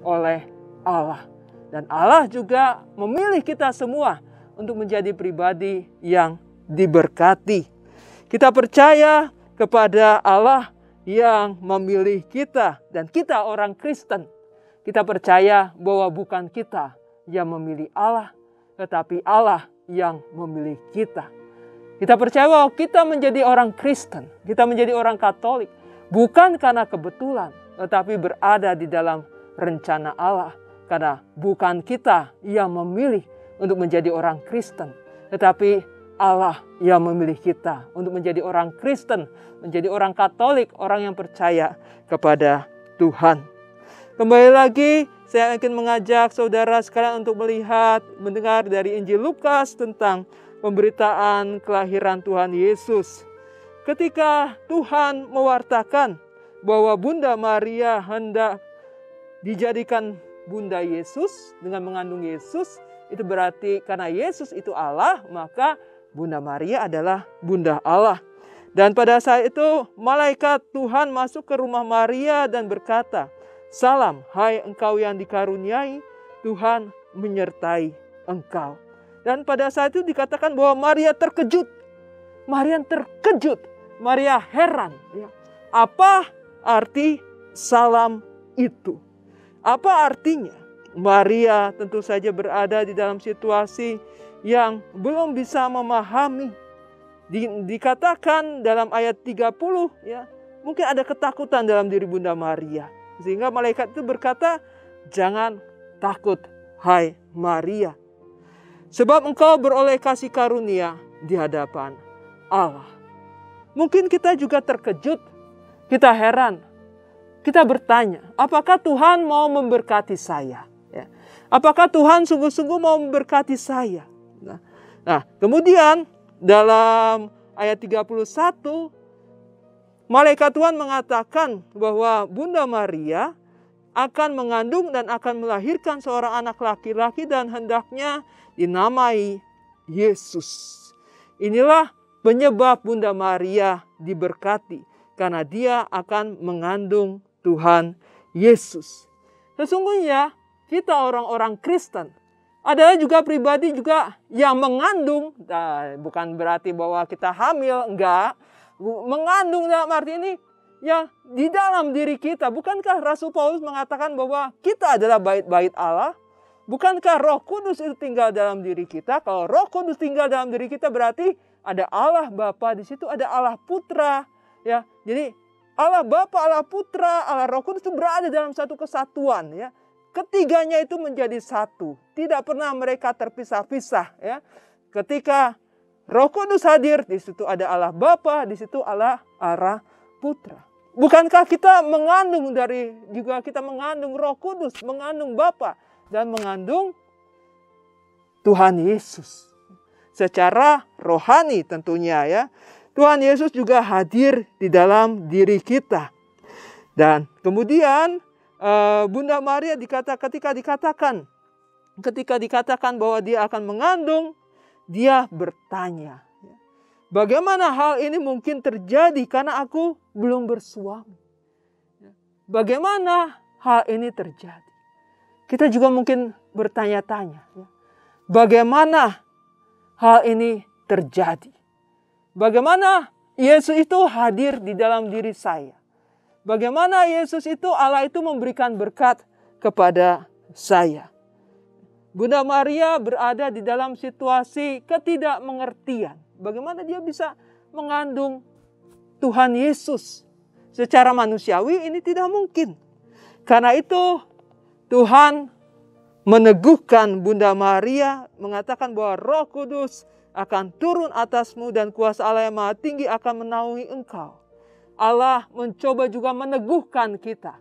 oleh Allah. Dan Allah juga memilih kita semua untuk menjadi pribadi yang diberkati. Kita percaya kepada Allah yang memilih kita dan kita orang Kristen. Kita percaya bahwa bukan kita yang memilih Allah, tetapi Allah yang memilih kita. Kita percaya bahwa kita menjadi orang Kristen, kita menjadi orang Katolik, bukan karena kebetulan, tetapi berada di dalam rencana Allah. Karena bukan kita yang memilih untuk menjadi orang Kristen, tetapi Allah yang memilih kita untuk menjadi orang Kristen, menjadi orang Katolik, orang yang percaya kepada Tuhan. Kembali lagi, saya ingin mengajak saudara sekalian untuk mendengar dari Injil Lukas tentang pemberitaan kelahiran Tuhan Yesus. Ketika Tuhan mewartakan bahwa Bunda Maria hendak dijadikan Bunda Yesus dengan mengandung Yesus, itu berarti karena Yesus itu Allah, maka Bunda Maria adalah Bunda Allah. Dan pada saat itu malaikat Tuhan masuk ke rumah Maria dan berkata, "Salam, hai engkau yang dikaruniai, Tuhan menyertai engkau." Dan pada saat itu dikatakan bahwa Maria terkejut. Maria terkejut. Maria heran. Apa arti salam itu? Apa artinya? Maria tentu saja berada di dalam situasi yang belum bisa memahami. Dikatakan dalam ayat 30, mungkin ada ketakutan dalam diri Bunda Maria. Sehingga malaikat itu berkata, "Jangan takut, hai Maria. Sebab engkau beroleh kasih karunia di hadapan Allah. Mungkin kita juga terkejut, kita heran, kita bertanya, apakah Tuhan mau memberkati saya? Ya. Apakah Tuhan sungguh-sungguh mau memberkati saya? Nah, kemudian dalam ayat 31, malaikat Tuhan mengatakan bahwa Bunda Maria akan mengandung dan akan melahirkan seorang anak laki-laki dan hendaknya dinamai Yesus. Inilah penyebab Bunda Maria diberkati, karena dia akan mengandung Tuhan Yesus. Sesungguhnya kita orang-orang Kristen adalah juga pribadi juga yang mengandung. Nah, bukan berarti bahwa kita hamil, enggak. Mengandung dalam arti ini ya di dalam diri kita. Bukankah Rasul Paulus mengatakan bahwa kita adalah bait-bait Allah? Bukankah Roh Kudus itu tinggal dalam diri kita? Kalau Roh Kudus tinggal dalam diri kita berarti ada Allah Bapa di situ, ada Allah Putra, ya. Jadi Allah Bapa, Allah Putra, Allah Roh Kudus itu berada dalam satu kesatuan, ya. Ketiganya itu menjadi satu, tidak pernah mereka terpisah-pisah, ya. Ketika Roh Kudus hadir, di situ ada Allah Bapa, di situ Allah Putra. Bukankah kita mengandung kita mengandung Roh Kudus, mengandung Bapa dan mengandung Tuhan Yesus. Secara rohani tentunya, ya. Tuhan Yesus juga hadir di dalam diri kita. Dan kemudian Bunda Maria ketika dikatakan bahwa dia akan mengandung, dia bertanya, bagaimana hal ini mungkin terjadi karena aku belum bersuami? Bagaimana hal ini terjadi? Kita juga mungkin bertanya-tanya, bagaimana hal ini terjadi? Bagaimana Yesus itu hadir di dalam diri saya? Bagaimana Yesus itu, Allah itu memberikan berkat kepada saya? Bunda Maria berada di dalam situasi ketidakmengertian. Bagaimana dia bisa mengandung Tuhan Yesus? Secara manusiawi ini tidak mungkin. Karena itu Tuhan meneguhkan Bunda Maria, mengatakan bahwa Roh Kudus akan turun atasmu dan kuasa Allah yang Maha Tinggi akan menaungi engkau. Allah mencoba juga meneguhkan kita,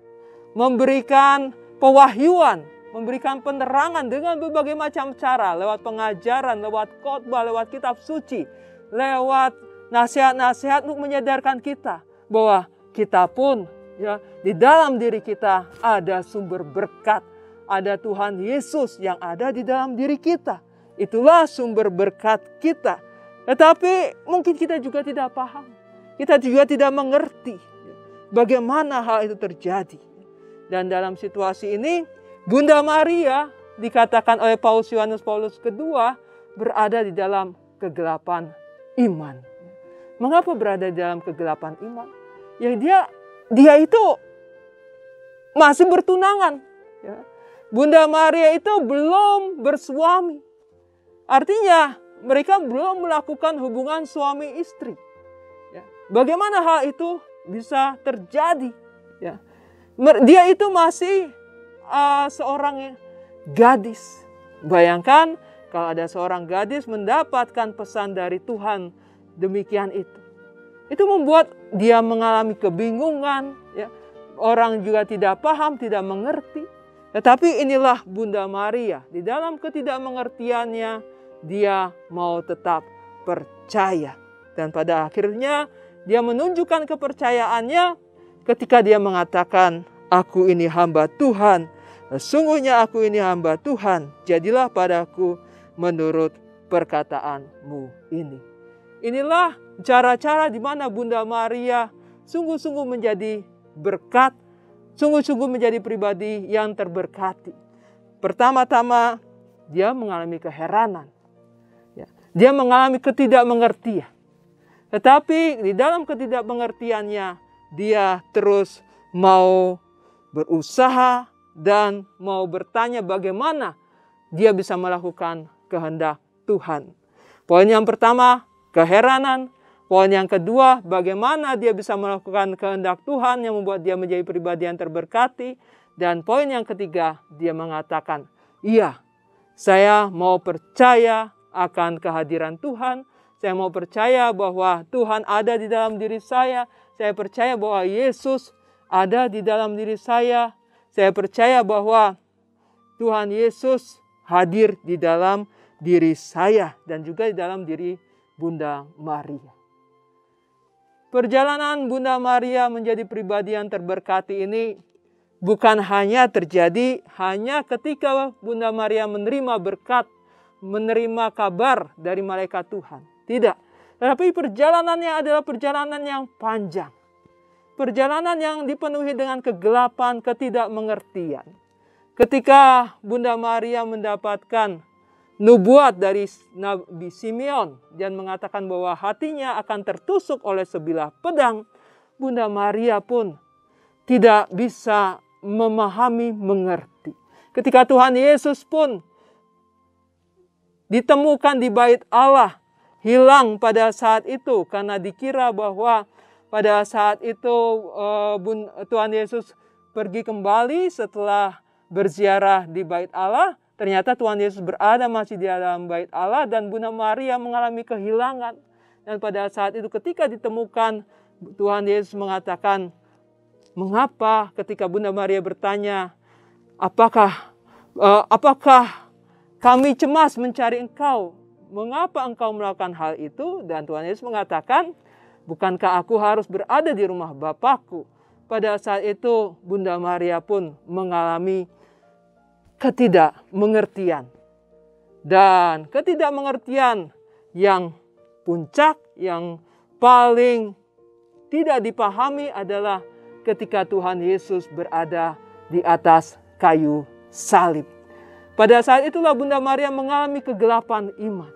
memberikan pewahyuan, memberikan penerangan dengan berbagai macam cara, lewat pengajaran, lewat khotbah, lewat kitab suci, lewat nasihat-nasihat untuk menyadarkan kita bahwa kita pun, ya, di dalam diri kita ada sumber berkat, ada Tuhan Yesus yang ada di dalam diri kita. Itulah sumber berkat kita. Tetapi mungkin kita juga tidak paham. Kita juga tidak mengerti bagaimana hal itu terjadi. Dan dalam situasi ini, Bunda Maria dikatakan oleh Yohanes Paulus II berada di dalam kegelapan iman. Mengapa berada di dalam kegelapan iman? Ya dia itu masih bertunangan. Ya. Bunda Maria itu belum bersuami. Artinya mereka belum melakukan hubungan suami istri. Ya. Bagaimana hal itu bisa terjadi? Ya. Dia itu masih seorang gadis. Bayangkan kalau ada seorang gadis mendapatkan pesan dari Tuhan demikian itu. Itu membuat dia mengalami kebingungan. Ya. Orang juga tidak paham, tidak mengerti. Tetapi inilah Bunda Maria. Di dalam ketidakmengertiannya, dia mau tetap percaya. Dan pada akhirnya dia menunjukkan kepercayaannya ketika dia mengatakan, aku ini hamba Tuhan. Sesungguhnya aku ini hamba Tuhan. Jadilah padaku menurut perkataanmu ini. Inilah cara-cara di mana Bunda Maria sungguh-sungguh menjadi berkat, sungguh-sungguh menjadi pribadi yang terberkati. Pertama-tama dia mengalami keheranan. Dia mengalami ketidakmengertian. Tetapi di dalam ketidakmengertiannya, dia terus mau berusaha dan mau bertanya bagaimana dia bisa melakukan kehendak Tuhan. Poin yang pertama, keheranan. Poin yang kedua, bagaimana dia bisa melakukan kehendak Tuhan yang membuat dia menjadi pribadi yang terberkati. Dan poin yang ketiga, dia mengatakan, iya, Saya mau percaya akan kehadiran Tuhan. Saya mau percaya bahwa Tuhan ada di dalam diri saya. Saya percaya bahwa Yesus ada di dalam diri saya. Saya percaya bahwa Tuhan Yesus hadir di dalam diri saya dan juga di dalam diri Bunda Maria. Perjalanan Bunda Maria menjadi pribadi yang terberkati ini bukan hanya terjadi hanya ketika Bunda Maria menerima berkat, menerima kabar dari malaikat Tuhan. Tidak. Tetapi perjalanannya adalah perjalanan yang panjang. Perjalanan yang dipenuhi dengan kegelapan, ketidakmengertian. Ketika Bunda Maria mendapatkan nubuat dari Nabi Simeon dan mengatakan bahwa hatinya akan tertusuk oleh sebilah pedang, Bunda Maria pun tidak bisa memahami, mengerti. Ketika Tuhan Yesus pun ditemukan di bait Allah, hilang pada saat itu karena dikira bahwa pada saat itu Tuhan Yesus pergi kembali setelah berziarah di bait Allah. Ternyata Tuhan Yesus berada masih di dalam bait Allah dan Bunda Maria mengalami kehilangan. Dan pada saat itu ketika ditemukan, Tuhan Yesus mengatakan, mengapa? Ketika Bunda Maria bertanya, apakah kami cemas mencari engkau? Mengapa engkau melakukan hal itu? Dan Tuhan Yesus mengatakan, bukankah aku harus berada di rumah Bapakku? Pada saat itu Bunda Maria pun mengalami ketidakmengertian. Dan ketidakmengertian yang puncak, yang paling tidak dipahami adalah ketika Tuhan Yesus berada di atas kayu salib. Pada saat itulah Bunda Maria mengalami kegelapan iman.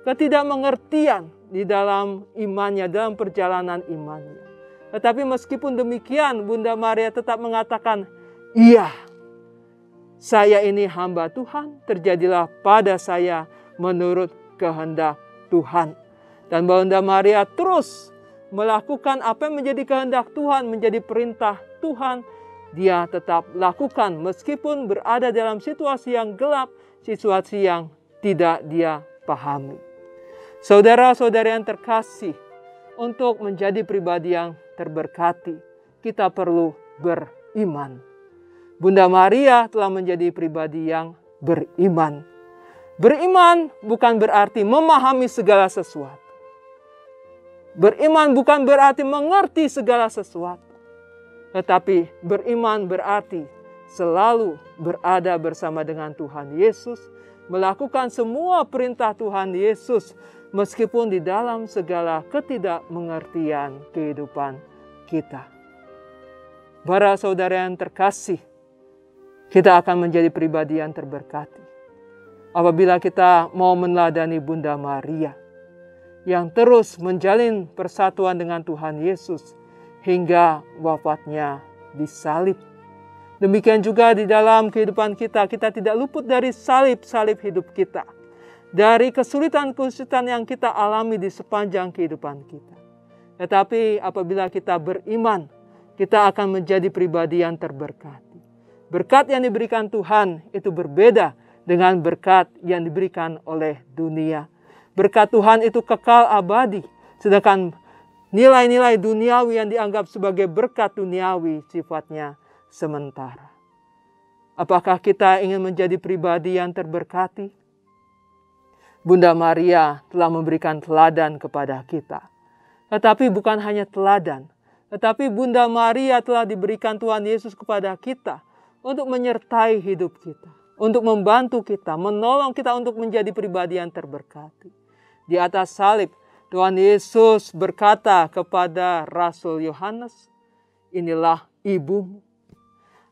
Ketidakmengertian di dalam imannya, dalam perjalanan imannya. Tetapi meskipun demikian, Bunda Maria tetap mengatakan, iya, saya ini hamba Tuhan, terjadilah pada saya menurut kehendak Tuhan. Dan Bunda Maria terus melakukan apa yang menjadi kehendak Tuhan, menjadi perintah Tuhan. Dia tetap lakukan meskipun berada dalam situasi yang gelap, situasi yang tidak dia pahami. Saudara-saudara yang terkasih, untuk menjadi pribadi yang terberkati, kita perlu beriman. Bunda Maria telah menjadi pribadi yang beriman. Beriman bukan berarti memahami segala sesuatu. Beriman bukan berarti mengerti segala sesuatu. Tetapi beriman berarti selalu berada bersama dengan Tuhan Yesus, melakukan semua perintah Tuhan Yesus, meskipun di dalam segala ketidakmengertian kehidupan kita. Para saudara yang terkasih, kita akan menjadi pribadi yang terberkati apabila kita mau meneladani Bunda Maria yang terus menjalin persatuan dengan Tuhan Yesus hingga wafatnya disalib. Demikian juga di dalam kehidupan kita, kita tidak luput dari salib-salib hidup kita. Dari kesulitan-kesulitan yang kita alami di sepanjang kehidupan kita. Tetapi apabila kita beriman, kita akan menjadi pribadi yang terberkati. Berkat yang diberikan Tuhan itu berbeda dengan berkat yang diberikan oleh dunia. Berkat Tuhan itu kekal abadi, sedangkan nilai-nilai duniawi yang dianggap sebagai berkat duniawi sifatnya sementara. Apakah kita ingin menjadi pribadi yang terberkati? Bunda Maria telah memberikan teladan kepada kita. Tetapi bukan hanya teladan, tetapi Bunda Maria telah diberikan Tuhan Yesus kepada kita untuk menyertai hidup kita, untuk membantu kita, menolong kita untuk menjadi pribadi yang terberkati. Di atas salib, Tuhan Yesus berkata kepada Rasul Yohanes, inilah ibumu.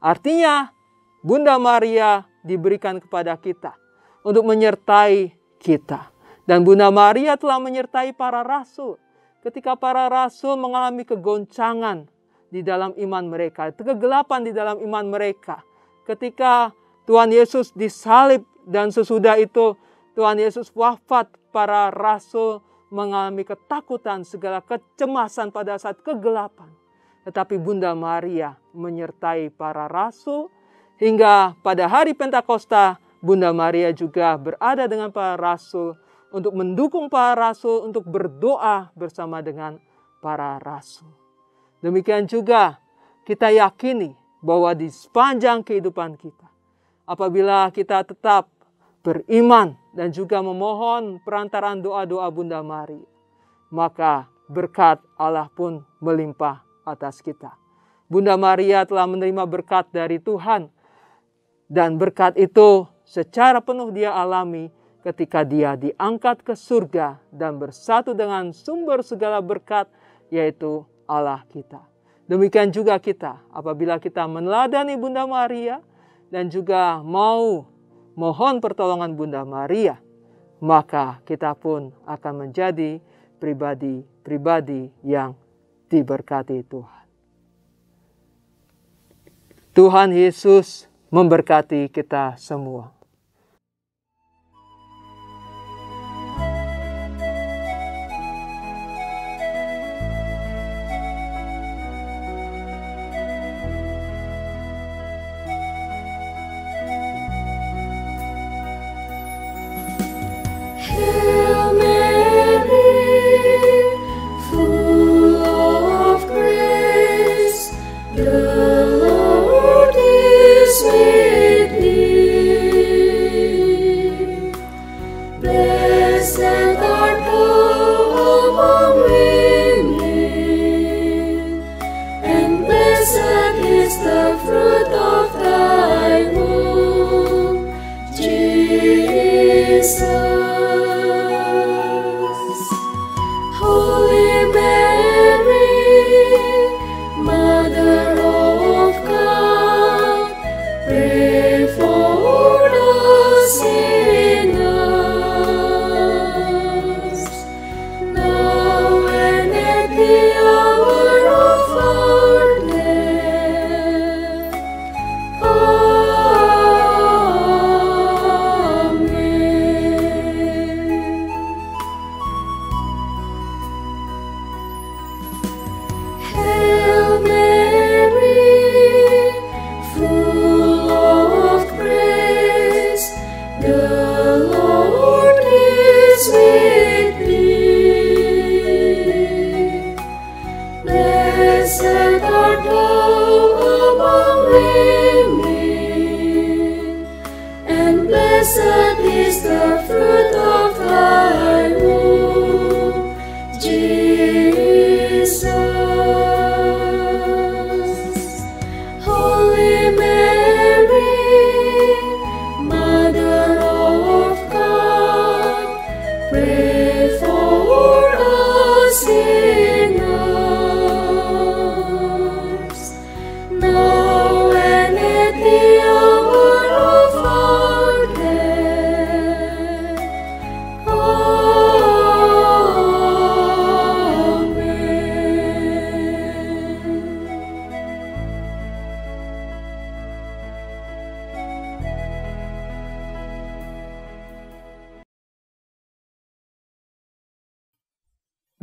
Artinya, Bunda Maria diberikan kepada kita untuk menyertai kita. Dan Bunda Maria telah menyertai para rasul. Ketika para rasul mengalami kegoncangan di dalam iman mereka, kegelapan di dalam iman mereka. Ketika Tuhan Yesus disalib dan sesudah itu Tuhan Yesus wafat, para rasul mengalami ketakutan, segala kecemasan pada saat kegelapan. Tetapi Bunda Maria menyertai para rasul hingga pada hari Pentakosta Bunda Maria juga berada dengan para rasul untuk mendukung para rasul untuk berdoa bersama dengan para rasul. Demikian juga kita yakini bahwa di sepanjang kehidupan kita, apabila kita tetap beriman dan juga memohon perantaraan doa-doa Bunda Maria, maka berkat Allah pun melimpah atas kita. Bunda Maria telah menerima berkat dari Tuhan, dan berkat itu secara penuh dia alami ketika dia diangkat ke surga dan bersatu dengan sumber segala berkat, yaitu Allah kita. Demikian juga kita, apabila kita meneladani Bunda Maria dan juga mau mohon pertolongan Bunda Maria, maka kita pun akan menjadi pribadi-pribadi yang diberkati Tuhan. Tuhan Yesus memberkati kita semua.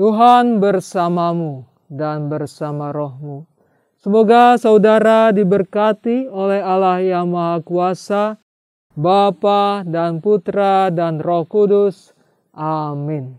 Tuhan bersamamu dan bersama rohmu. Semoga saudara diberkati oleh Allah yang Maha Kuasa, Bapa dan Putra dan Roh Kudus. Amin.